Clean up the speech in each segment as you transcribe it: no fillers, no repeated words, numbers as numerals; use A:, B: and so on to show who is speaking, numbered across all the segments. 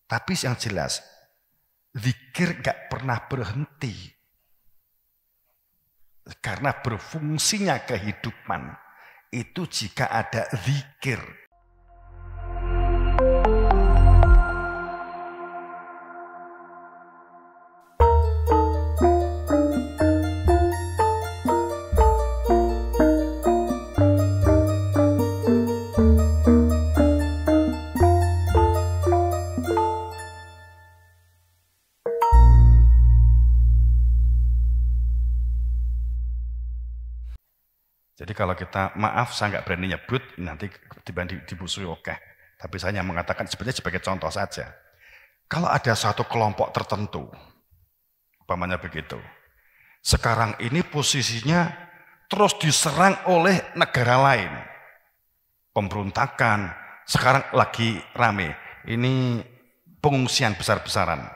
A: Tapi yang jelas, zikir gak pernah berhenti. Karena berfungsinya kehidupan itu jika ada zikir. Jadi kalau kita maaf saya nggak berani nyebut nanti dimusuhi oke. Tapi saya hanya mengatakan sebenarnya sebagai contoh saja. Kalau ada satu kelompok tertentu, umpamanya begitu. Sekarang ini posisinya terus diserang oleh negara lain. Pemberontakan, sekarang lagi rame. Ini pengungsian besar-besaran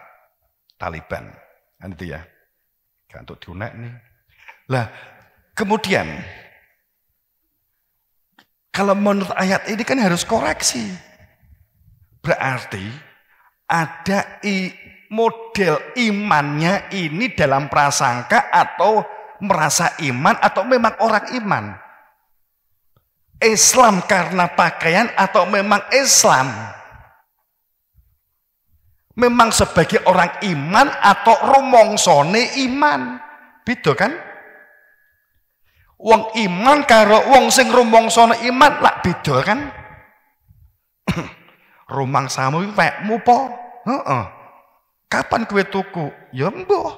A: Taliban. Kan itu ya. Gak untuk diunek nih. Lah, kemudian kalau menurut ayat ini kan harus koreksi. Berarti ada model imannya ini dalam prasangka atau merasa iman atau memang orang iman. Islam karena pakaian atau memang Islam. Memang sebagai orang iman atau rumongsone iman. Beda kan? Wong iman karo wong sing rumongsane iman lak beda kan? Rumangsamu iki wekmu po? Heeh. Kapan kowe tuku? Ya mbuh.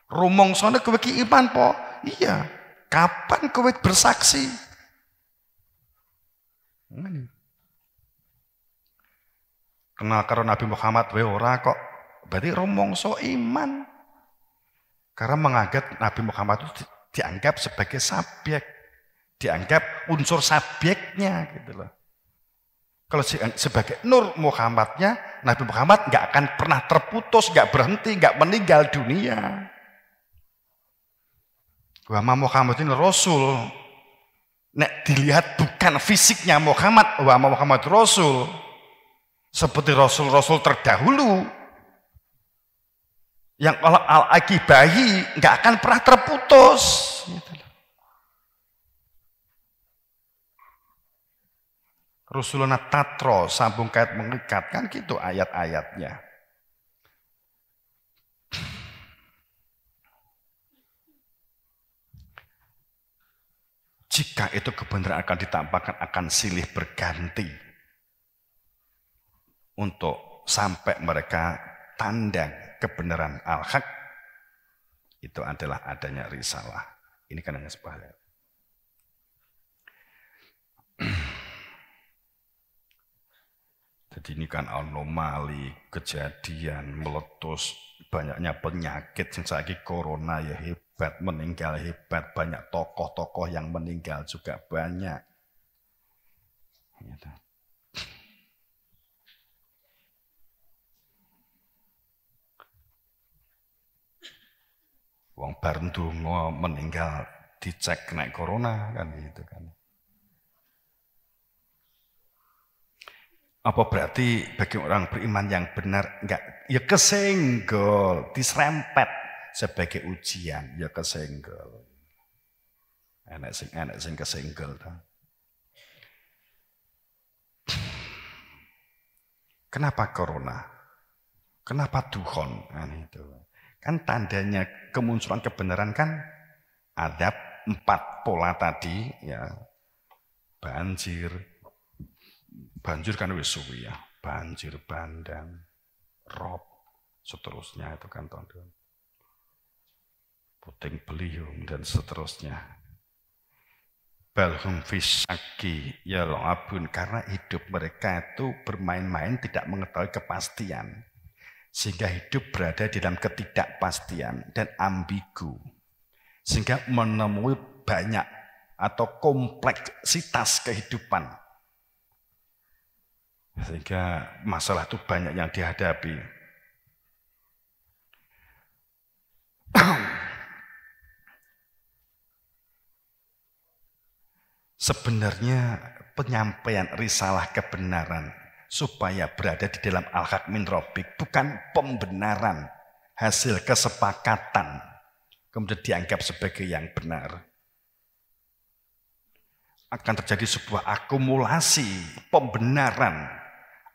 A: Rumongsane kowe ki iman po? Iya. Kapan kowe bersaksi? Kenal karo Nabi Muhammad wae ora kok. Berarti rumangsa iman. Karena menganggap Nabi Muhammad itu dianggap sebagai subjek, dianggap unsur subjeknya gitu loh. Kalau sebagai Nur Muhammadnya, Nabi Muhammad nggak akan pernah terputus, nggak berhenti, nggak meninggal dunia. Wa Muhammad ini Rasul. Nek dilihat bukan fisiknya Muhammad, wa Muhammad Rasul. Seperti Rasul-Rasul terdahulu. Yang kalau al-aqibahi nggak akan pernah terputus. Rasulullah tatro, sambung kait mengikat, kan gitu ayat-ayatnya. Jika itu kebenaran akan ditampakkan, akan silih berganti. Untuk sampai mereka tandang kebenaran al-haq, itu adalah adanya risalah. Ini kan hanya sebuah ayat. Jadi ini kan anomali, kejadian, meletus, banyaknya penyakit, saiki corona ya hebat, meninggal hebat, banyak tokoh-tokoh yang meninggal juga banyak. Gitu. Wong bar ndonga meninggal dicek kena corona kan gitu kan. Apa berarti bagi orang beriman yang benar enggak ya kesenggol, diserempet sebagai ujian ya kesenggol. Enak sing kesenggol ta. Kenapa corona? Kenapa duhon? Nah, itu. Kan tandanya kemunculan kebenaran kan ada 4 pola tadi ya. Banjir kan wis suwi ya. Banjir bandang, rob, seterusnya itu kan tonton. Puting beliung dan seterusnya. Balhum fisaki ya abun, karena hidup mereka itu bermain-main tidak mengetahui kepastian. Sehingga hidup berada di dalam ketidakpastian dan ambigu. Sehingga menemui banyak atau kompleksitas kehidupan. Sehingga masalah itu banyak yang dihadapi. Sebenarnya penyampaian risalah kebenaran supaya berada di dalam al-haq min rabbik, bukan pembenaran hasil kesepakatan kemudian dianggap sebagai yang benar. Akan terjadi sebuah akumulasi pembenaran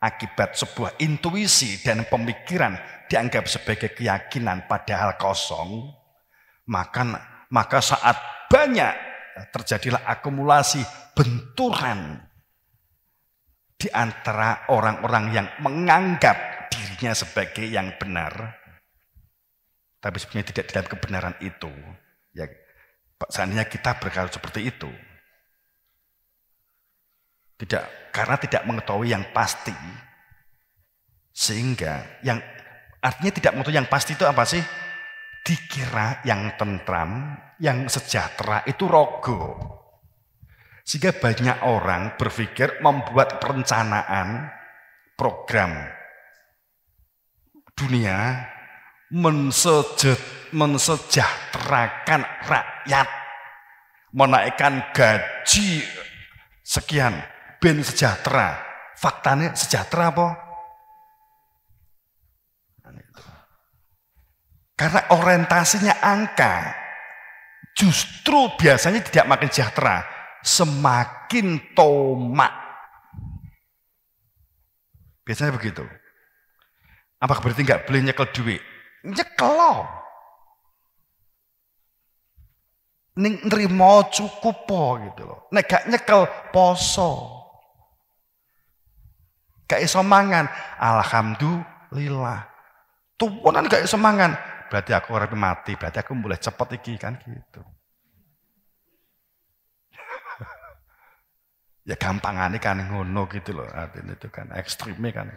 A: akibat sebuah intuisi dan pemikiran dianggap sebagai keyakinan padahal kosong. Maka saat banyak terjadilah akumulasi benturan di antara orang-orang yang menganggap dirinya sebagai yang benar, tapi sebenarnya tidak dalam kebenaran itu. Ya, seandainya kita berkata seperti itu, karena tidak mengetahui yang pasti, sehingga yang artinya tidak mengetahui yang pasti itu apa sih? Dikira yang tentram, yang sejahtera itu rogo. Sehingga banyak orang berpikir membuat perencanaan program dunia mensejahterakan rakyat, menaikkan gaji sekian, ben sejahtera. Faktanya sejahtera apa? Karena orientasinya angka, justru biasanya tidak makin sejahtera, semakin tomak. Biasanya begitu. Apa berarti nggak boleh nyekel duit? Nyekel loh. Ning nerimo cukup po gitu loh. Nek gak nyekel poso. Gak iso mangan, alhamdulillah. Tuwunan gak iso mangan, berarti aku ora mati, berarti aku mulai cepet iki kan gitu. Ya gampangannya kan ngono gitu loh, artinya itu kan ekstrimnya kan.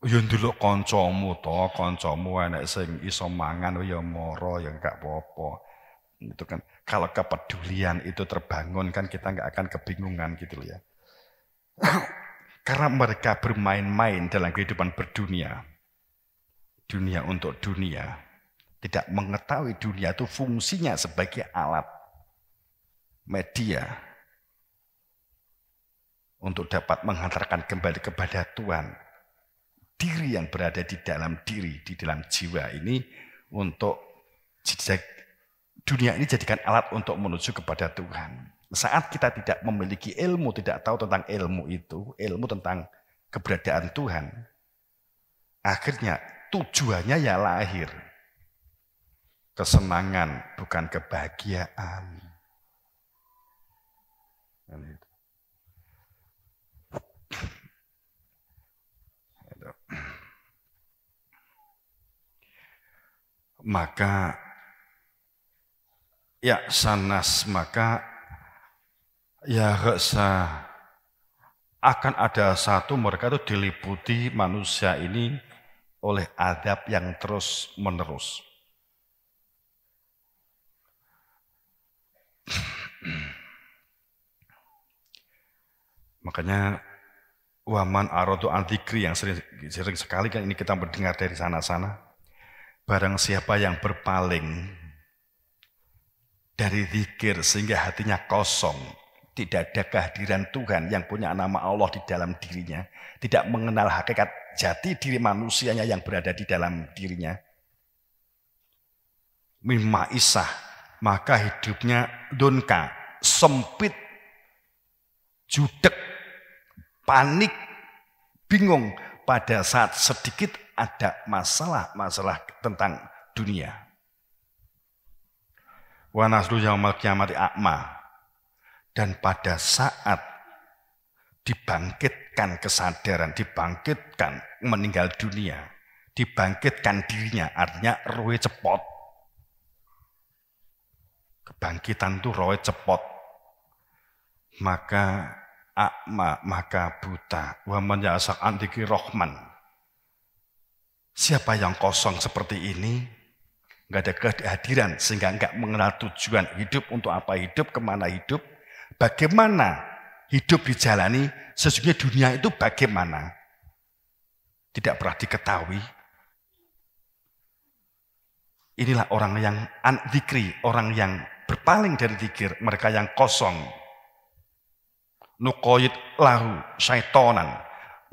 A: Ya ndelok kancamu to, kancamu enek sing iso mangan ya moro ya gak apa-apa. Itu kan kalau kepedulian itu terbangun kan kita nggak akan kebingungan gitu loh ya. Karena mereka bermain-main dalam kehidupan berdunia. Dunia untuk dunia. Tidak mengetahui dunia itu fungsinya sebagai alat media untuk dapat menghantarkan kembali kepada Tuhan diri yang berada di dalam diri, di dalam jiwa ini, untuk dunia ini jadikan alat untuk menuju kepada Tuhan. Saat kita tidak memiliki ilmu, tidak tahu tentang ilmu itu, ilmu tentang keberadaan Tuhan, akhirnya tujuannya ya lahir kesenangan, bukan kebahagiaan. Maka ya sanas, maka ya akan ada satu mereka itu diliputi manusia ini oleh adab yang terus menerus. Makanya waman aradu antikri yang sering sekali kan ini kita mendengar dari sana-sana. Barang siapa yang berpaling dari zikir sehingga hatinya kosong, tidak ada kehadiran Tuhan yang punya nama Allah di dalam dirinya, tidak mengenal hakikat jati diri manusianya yang berada di dalam dirinya, mimma isah, maka hidupnya dunka, sempit, judek, panik, bingung pada saat sedikit ada masalah tentang dunia. Wa nasru yaumal qiyamati a'ma, dan pada saat dibangkitkan kesadaran, dibangkitkan meninggal dunia, dibangkitkan dirinya, artinya rohe cepot. Kebangkitan itu rohe cepot. Maka a'ma, maka buta. Wa man ya'sak an dzikri rahman. Siapa yang kosong seperti ini, nggak ada kehadiran, sehingga nggak mengenal tujuan hidup, untuk apa hidup, kemana hidup, bagaimana hidup dijalani, sesungguhnya dunia itu bagaimana, tidak pernah diketahui. Inilah orang yang an-dzikri, orang yang berpaling dari zikir, mereka yang kosong. nuqayyid lahu syaitonan,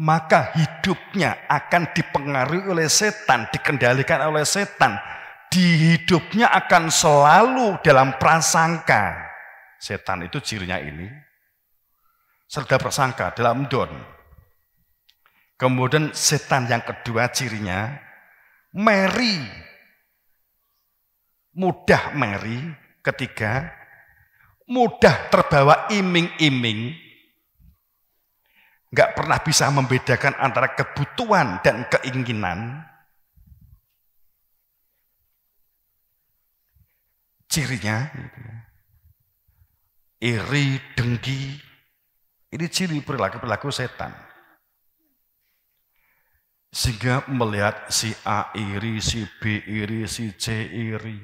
A: maka hidupnya akan dipengaruhi oleh setan, dikendalikan oleh setan. Di hidupnya akan selalu dalam prasangka. Setan itu cirinya ini. Serda prasangka dalam don. Kemudian setan yang kedua cirinya meri. Mudah meri. Ketiga, mudah terbawa iming-iming. Enggak pernah bisa membedakan antara kebutuhan dan keinginan. Cirinya iri, dengki. Ini ciri perilaku-perilaku setan. Sehingga melihat si A iri, si B iri, si C iri.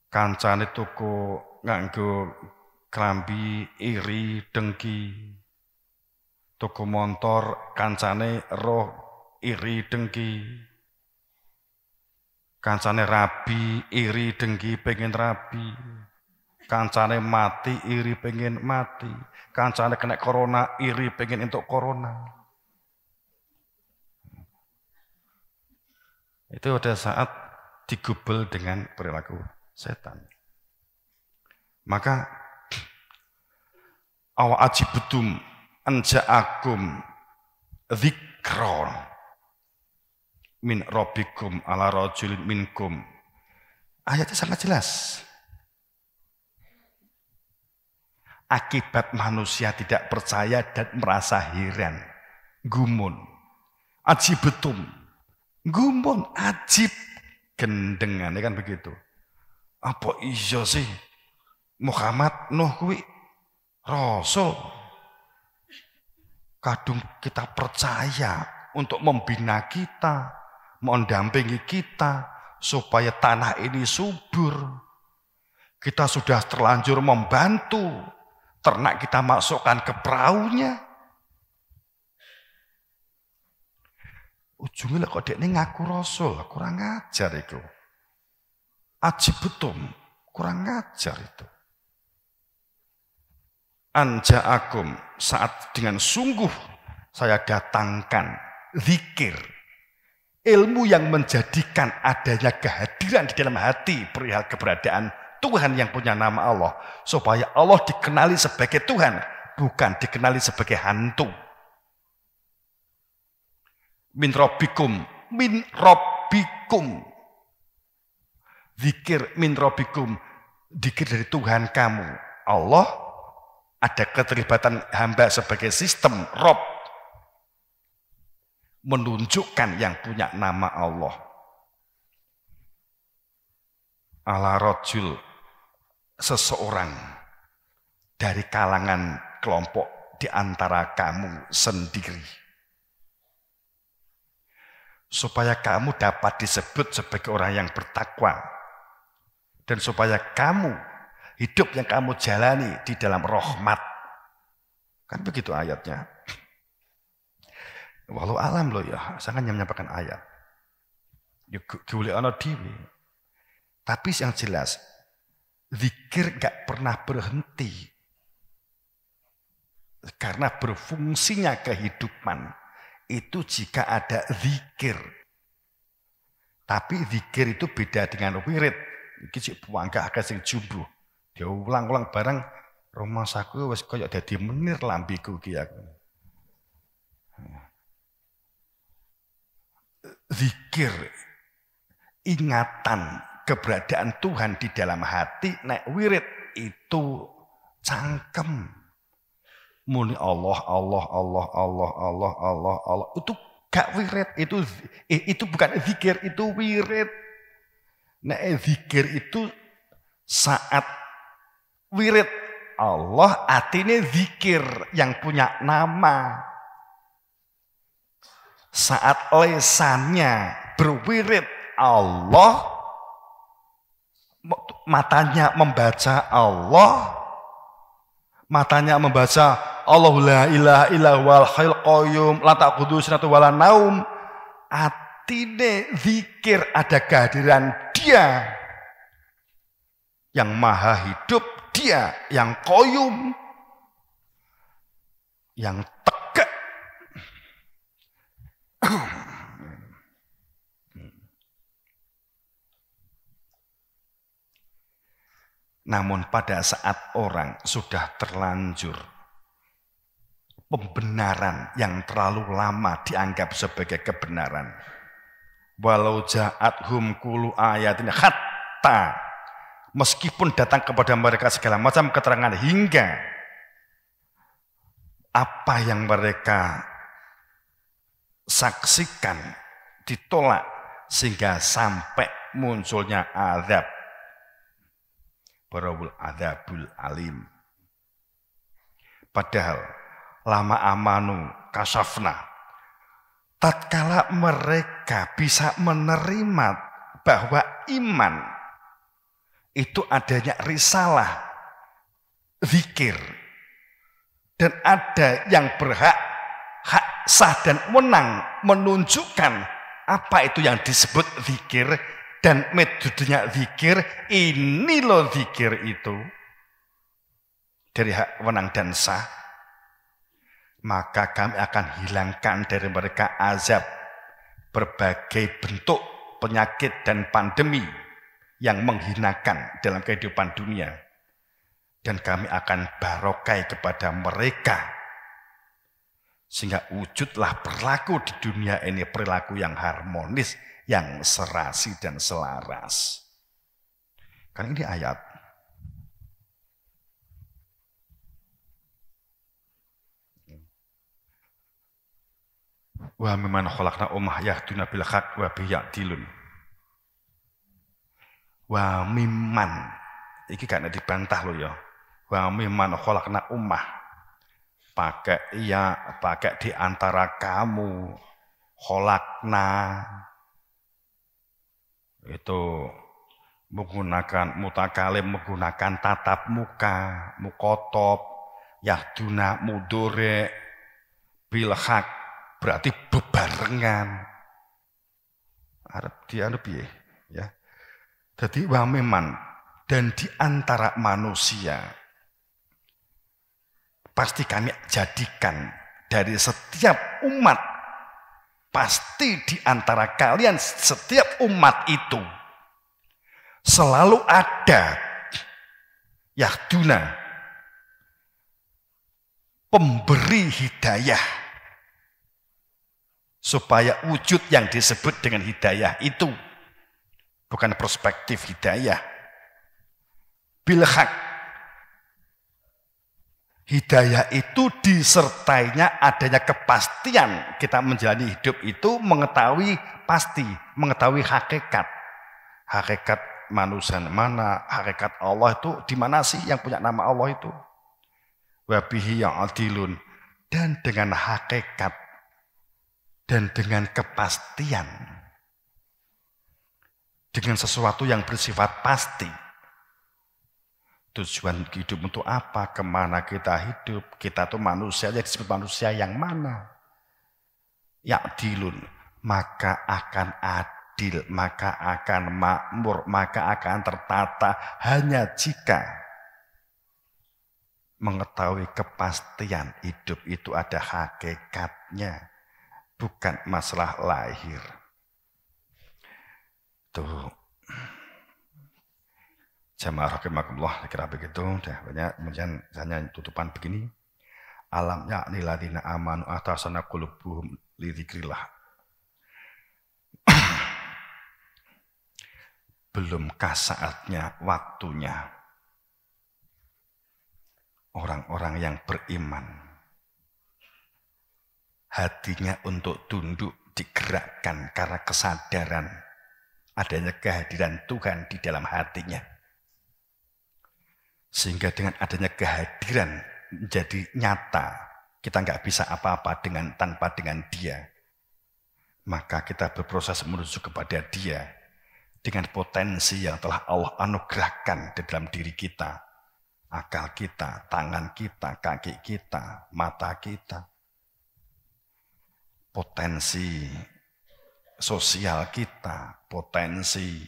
A: Kancane tuku nganggo klambi iri, dengki. Tuku motor kancane roh iri, dengki. Kancane rabi, iri, dengki, pengen rabi. Kancane mati, iri, pengen mati. Kancane kena corona, iri, pengen untuk corona. Itu pada saat digubel dengan perilaku setan. Maka awa ajibutum anja'akum dzikron min rabbikum ala rajulin minkum. Ayatnya sangat jelas. Akibat manusia tidak percaya dan merasa heran. Gumun. Ajibetum. Gumun. Ajib. Gendengan. Ya kan begitu. Apa iya sih? Muhammad Nuh kuwi Rasul. Kadung kita percaya untuk membina kita, mendampingi kita supaya tanah ini subur. Kita sudah terlanjur membantu ternak kita masukkan ke perahunya. Ujungnya kok dia ini ngaku Rasul, kurang ajar itu. Ajibetum, kurang ajar itu. Anja'akum, saat dengan sungguh saya datangkan zikir, ilmu yang menjadikan adanya kehadiran di dalam hati perihal keberadaan Tuhan yang punya nama Allah, supaya Allah dikenali sebagai Tuhan, bukan dikenali sebagai hantu. Min rabbikum, min rabbikum. Zikir min rabbikum, zikir dari Tuhan kamu. Allah, ada keterlibatan hamba sebagai sistem Rob, menunjukkan yang punya nama Allah. Ala rajul, seseorang dari kalangan kelompok di antara kamu sendiri. Supaya kamu dapat disebut sebagai orang yang bertakwa. Dan supaya kamu, hidup yang kamu jalani di dalam rahmat. Kan begitu ayatnya. Walau alam loh ya, saya kan menyampaikan ayat. Ya boleh ana dhewe. Tapi yang jelas, zikir gak pernah berhenti. Karena berfungsinya kehidupan itu jika ada zikir. Tapi zikir itu beda dengan wirid. Iki sik buangkah akeh sing jumbo. Dia ulang-ulang bareng rumah saku wis koyo dadi menir lambiku ki aku. Zikir, ingatan keberadaan Tuhan di dalam hati, nek wirid itu cangkem. Muni Allah, Allah, Allah, Allah, Allah, Allah, Allah. Itu gak wirid, itu bukan zikir, itu wirid. Nek zikir itu saat wirid Allah, artinya zikir yang punya nama. Saat lesannya berwirid Allah, matanya membaca Allah, matanya membaca Allahu la ilaha illa huwal hayyul qayyum la ta'khudhuhu sinatun wa la naum. Artine zikir ada kehadiran Dia yang maha hidup, Dia yang qayyum, yang tegak. Namun pada saat orang sudah terlanjur pembenaran yang terlalu lama dianggap sebagai kebenaran. Walau ja'athum kullu ayatin hatta, meskipun datang kepada mereka segala macam keterangan hingga apa yang mereka saksikan ditolak sehingga sampai munculnya azab. Barawul adzabul alim. Padahal lama amanu kasafna, tatkala mereka bisa menerima bahwa iman itu adanya risalah, zikir, dan ada yang berhak, hak sah dan menang menunjukkan apa itu yang disebut zikir dan metodenya zikir, ini loh zikir itu dari hak menang dan sah, maka kami akan hilangkan dari mereka azab berbagai bentuk penyakit dan pandemi yang menghinakan dalam kehidupan dunia, dan kami akan barokai kepada mereka sehingga wujudlah perilaku di dunia ini perilaku yang harmonis, yang serasi dan selaras. Kan ini ayat. Wa mimman khalaqna ummah yahduna bil haqq wa bihi ya'dilun. Wa mimman iki gak dibantah lo ya. Wa mimman khalaqna ummah. Pakai di antara kamu khalaqna itu menggunakan mutakalim, menggunakan tatap muka, mukotob, yahduna mudore bil haq, berarti bebarengan. Arab ya. Jadi wa memang, dan di antara manusia pasti kami jadikan dari setiap umat, pasti di antara kalian setiap umat itu selalu ada yahduna, pemberi hidayah, supaya wujud yang disebut dengan hidayah itu bukan perspektif hidayah bil haq, hidayah itu disertainya adanya kepastian kita menjalani hidup itu, mengetahui pasti, mengetahui hakikat manusia mana, hakikat Allah itu di mana sih yang punya nama Allah itu, wabihi yang adilun, dan dengan hakikat dan dengan kepastian, dengan sesuatu yang bersifat pasti. Tujuan hidup untuk apa? Kemana kita hidup? Kita tuh manusia, yang disebut manusia yang mana? Ya'dilun, maka akan adil, maka akan makmur, maka akan tertata hanya jika mengetahui kepastian hidup itu ada hakikatnya, bukan masalah lahir. Tuh. Jamaah rahimakumullah, kira begitu. Dah banyak, kemudian hanya tutupan begini. Alam ya'ni ladina amanu atasana qulubuhum li dzikrillah. Belumkah saatnya, waktunya orang-orang yang beriman hatinya untuk tunduk, digerakkan karena kesadaran adanya kehadiran Tuhan di dalam hatinya. Sehingga dengan adanya kehadiran menjadi nyata, kita nggak bisa apa-apa tanpa dengan Dia. Maka kita berproses menuju kepada Dia dengan potensi yang telah Allah anugerahkan di dalam diri kita, akal kita, tangan kita, kaki kita, mata kita, potensi sosial kita, potensi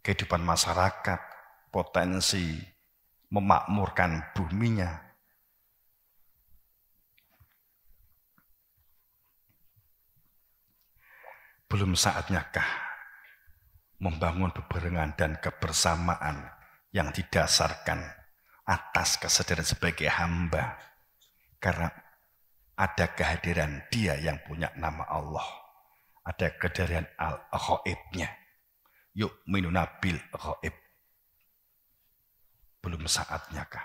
A: kehidupan masyarakat, potensi memakmurkan buminya. Belum saatnya kah membangun bebarengan dan kebersamaan yang didasarkan atas kesadaran sebagai hamba. Karena ada kehadiran Dia yang punya nama Allah. Ada kehadiran al-ghaibnya. Yu'minuna bil ghaib. Belum saatnya kah